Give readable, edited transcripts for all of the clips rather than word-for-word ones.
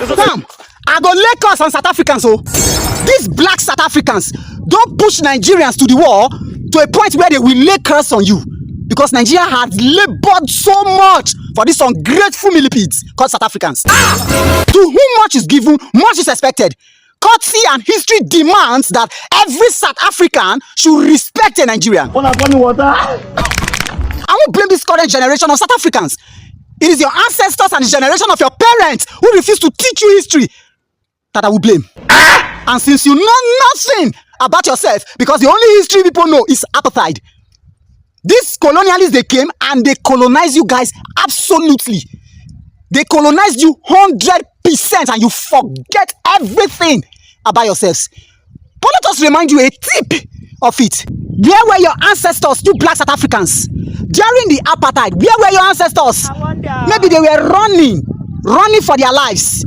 Come, I go lay curse on South Africans. So these black South Africans don't push Nigerians to the wall to a point where they will lay curse on you, because Nigeria has labored so much for these ungrateful millipedes called South Africans. To whom much is given, much is expected. Courtesy and history demands that every South African should respect a Nigerian. I won't blame this current generation of South Africans. It is your ancestors and the generation of your parents who refuse to teach you history that I will blame. And since you know nothing about yourself, because the only history people know is Apartheid, these colonialists, they came and they colonized you guys absolutely. They colonized you 100% and you forget everything about yourselves. But let us remind you a tip of it. Where were your ancestors, you black South Africans? During the apartheid, where were your ancestors? Maybe they were running for their lives.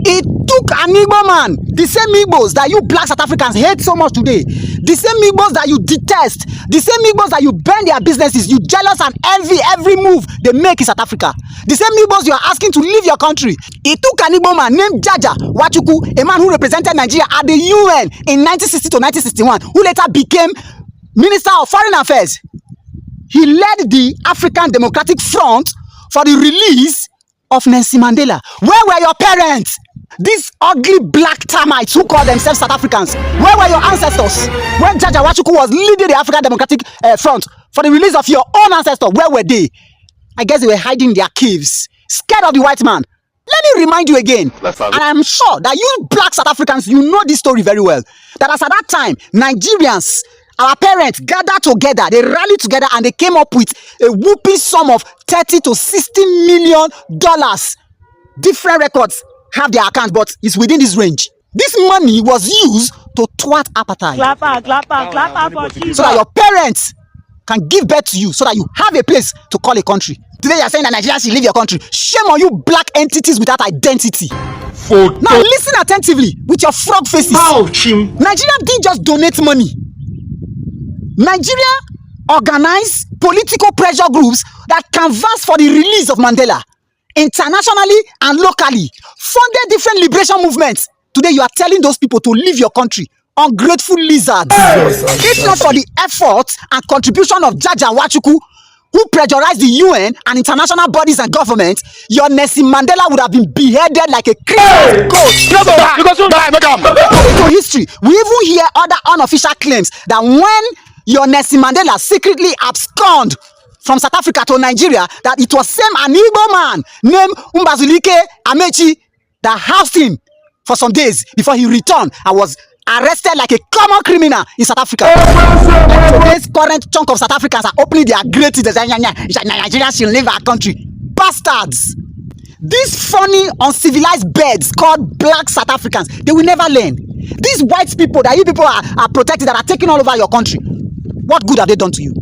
It took an Igbo man, the same Igbos that you black South Africans hate so much today, the same Igbos that you detest, the same Igbos that you burn their businesses, you jealous and envy every move they make in South Africa, the same Igbos you are asking to leave your country. It took an Igbo man named Jaja Wachuku, a man who represented Nigeria at the UN in 1960 to 1961, who later became Minister of Foreign Affairs. He led the African Democratic Front for the release of Nelson Mandela. Where were your parents? These ugly black termites who call themselves South Africans. Where were your ancestors when Jaja Wachuku was leading the African Democratic Front for the release of your own ancestors? Where were they? I guess they were hiding in their caves, scared of the white man. Let me remind you again, and I'm sure that you black South Africans, you know this story very well, that as at that time, Nigerians, our parents, gathered together, they rallied together and they came up with a whooping sum of $30 to $60 million. Different records have their account, but it's within this range. This money was used to thwart apartheid. So that your parents can give birth to you, so that you have a place to call a country. Today you are saying that Nigerians should leave your country. Shame on you black entities without identity. Now listen attentively with your frog faces. Nigeria didn't just donate money. Nigeria organized political pressure groups that canvassed for the release of Mandela. Internationally and locally, funded different liberation movements. Today you are telling those people to leave your country. Ungrateful lizards. If not for the effort and contribution of Jaja Wachuku, who pressurized the UN and international bodies and governments, your Nelson Mandela would have been beheaded like a criminal ghost. According to history, we even hear other unofficial claims that when your Nelson Mandela secretly absconded from South Africa to Nigeria, that it was same an Igbo man named Mbazulike Amechi that housed him for some days before he returned and was arrested like a common criminal in South Africa. And today's current chunk of South Africans are opening their great teeth and saying, Nigerians should leave our country. Bastards! These funny, uncivilized birds called black South Africans, they will never learn. These white people that you people are protecting, that are taking all over your country, what good have they done to you?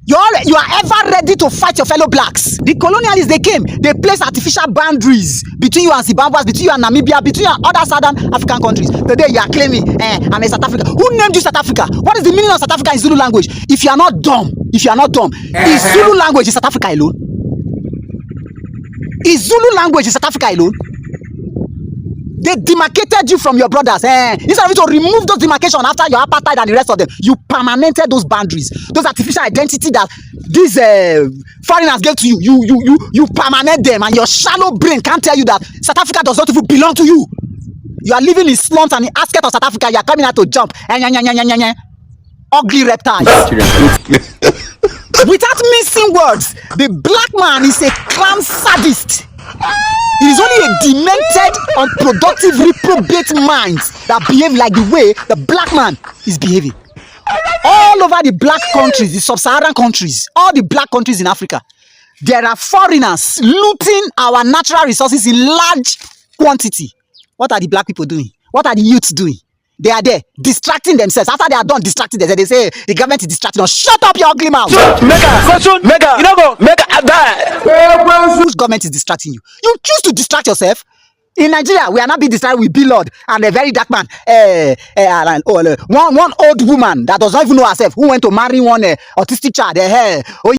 You are ever ready to fight your fellow blacks. The colonialists, they came, they placed artificial boundaries between you and Zimbabwe, between you and Namibia, between you and other southern African countries. Today you are claiming, I'm in South Africa. Who named you South Africa? What is the meaning of South Africa in Zulu language? If you are not dumb, is Zulu language in South Africa alone? Is Zulu language in South Africa alone? They demarcated you from your brothers. Instead of you to remove those demarcations after your apartheid and the rest of them, you permanented those boundaries, those artificial identity that these foreigners gave to you. You permanent them, and your shallow brain can't tell you that South Africa does not even belong to you. You are living in slums and in outskirts of South Africa. You are coming out to jump. Ugly reptile. Without missing words, the black man is a clown sadist. It is only a demented, unproductive, reprobate mind that behave like the way the black man is behaving. All over the black countries, the sub-Saharan countries, all the black countries in Africa, there are foreigners looting our natural resources in large quantity. What are the black people doing? What are the youths doing? They are there distracting themselves. After they are done distracting themselves, they say the government is distracting us. Shut up, your ugly mouth. Whose government is distracting you? You choose to distract yourself. In Nigeria, we are not being distracted with Lord and a very dark man. One old woman that does not even know herself, who went to marry one autistic child.